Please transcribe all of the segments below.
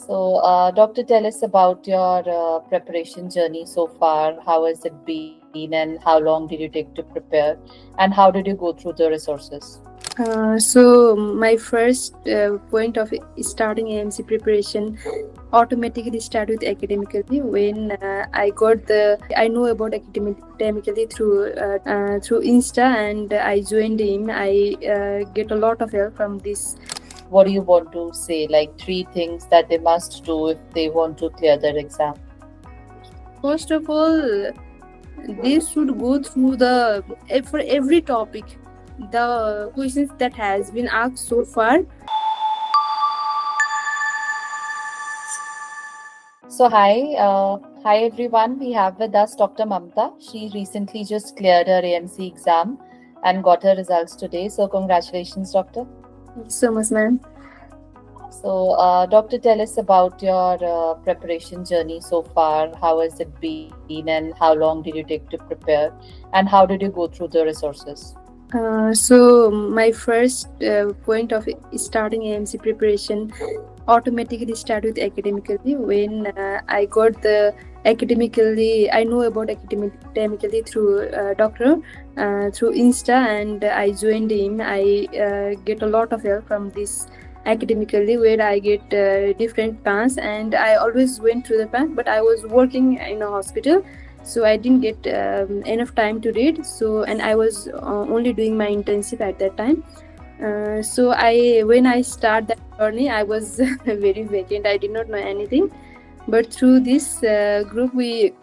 Doctor, tell us about your preparation journey so far. How has it been, and how long did you take to prepare, and how did you go through the resources? So my first point of starting AMC preparation automatically start with academically when I know about academically through Insta, and I joined him. I get a lot of help from this. What do you want to say? Like three things that they must do if they want to clear their exam. First of all, they should go through for every topic the questions that has been asked so far. Hi everyone. We have with us Dr. Mamta. She recently just cleared her AMC exam and got her results today. So, congratulations, Doctor. Thank you so much, ma'am. Doctor, tell us about your preparation journey so far. How has it been, and how long did you take to prepare, and how did you go through the resources? So my first point of starting AMC preparation automatically start with academically when I know about academically through Insta, and I joined him. I get a lot of help from this academically where I get different plans, and I always went through the plan, but I was working in a hospital, so I didn't get enough time to read. So, and I was only doing my internship at that time. So I when I start that journey, I was very vacant. I did not know anything, but through this group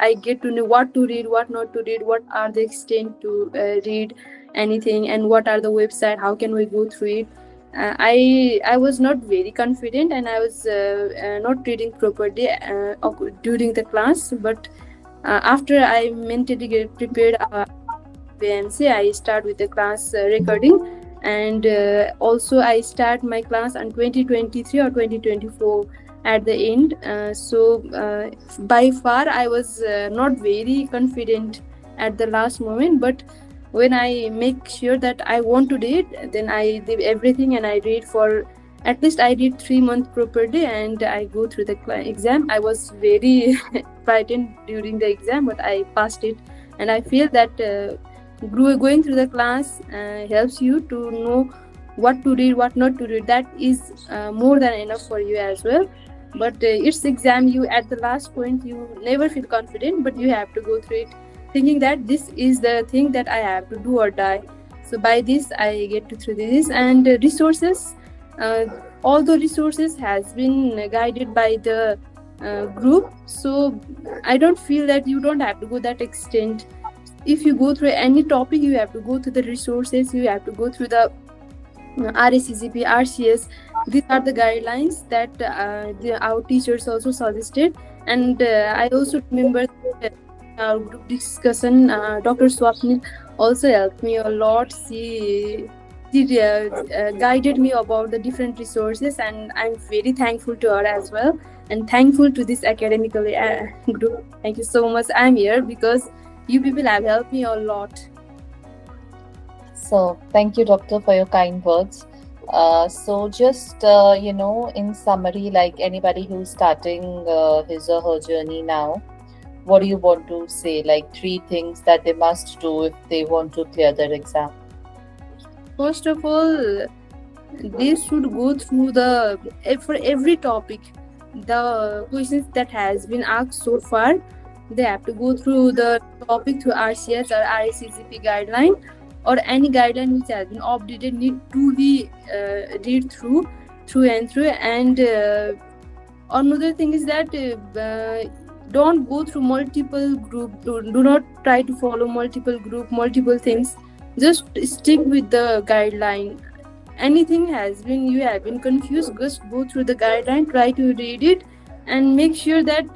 I get to know what to read, what not to read, what are the extent to read anything, and what are the website, how can we go through it. I was not very confident, and I was not reading properly during the class, but after I mentally get prepared AMC, I start with the class recording, and also I start my class on 2023 or 2024 at the end. By far I was not very confident at the last moment, but when I make sure that I want to read, then I leave everything and I read for at least I did 3 months properly, and I go through the exam. I was very frightened during the exam, but I passed it, and I feel that going through the class helps you to know what to read, what not to read. That is more than enough for you as well. But it's exam. You at the last point you never feel confident, but you have to go through it, thinking that this is the thing that I have to do or die. So by this I get to through this, and resources. All the resources has been guided by the group, so I don't feel that you don't have to go that extent. If you go through any topic, you have to go through the resources, you have to go through the RACGP, RCS. These are the guidelines that our teachers also suggested, and I also remember our group discussion. Dr. Swapnil also helped me a lot. She guided me about the different resources, and I'm very thankful to her as well, and thankful to this academical group. Thank you so much. I'm here because you people have helped me a lot. So, thank you, Doctor, for your kind words. In summary, like anybody who's starting his or her journey now, what do you want to say? Like three things that they must do if they want to clear their exam. First of all, they should go through for every topic the questions that has been asked so far. They have to go through the topic through RCS or RACGP guideline, or any guideline which has been updated need to be read through and through. And another thing is that don't go through multiple group. Do not try to follow multiple group, multiple things. Just stick with the guideline. Anything has been you have been confused, just go through the guideline, try to read it, and make sure that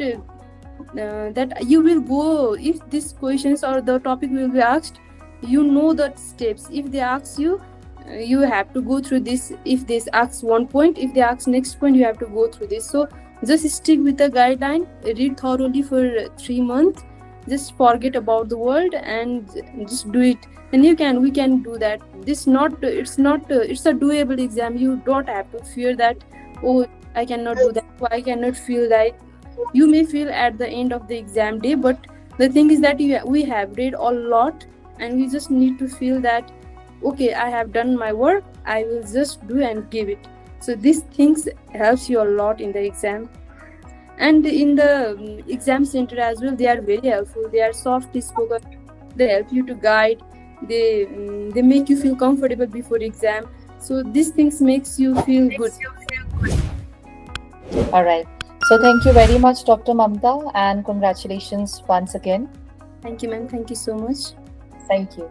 that you will go. If these questions or the topic will be asked, you know the steps. If they ask you, you have to go through this. If this asks one point, if they ask next point, you have to go through this. So just stick with the guideline, read thoroughly for 3 months, just forget about the world and just do it. And we can do that. It's a doable exam. You don't have to fear that, oh, I cannot do that. So I cannot feel that. You may feel at the end of the exam day, but the thing is that we have read a lot, and we just need to feel that, okay, I have done my work, I will just do and give it. So these things helps you a lot in the exam. And in the exam center as well, they are very helpful. They are soft spoken. They help you to guide. They make you feel comfortable before exam. So these things makes you feel good. All right. So thank you very much, Dr. Mamta, and congratulations once again. Thank you, ma'am. Thank you so much. Thank you.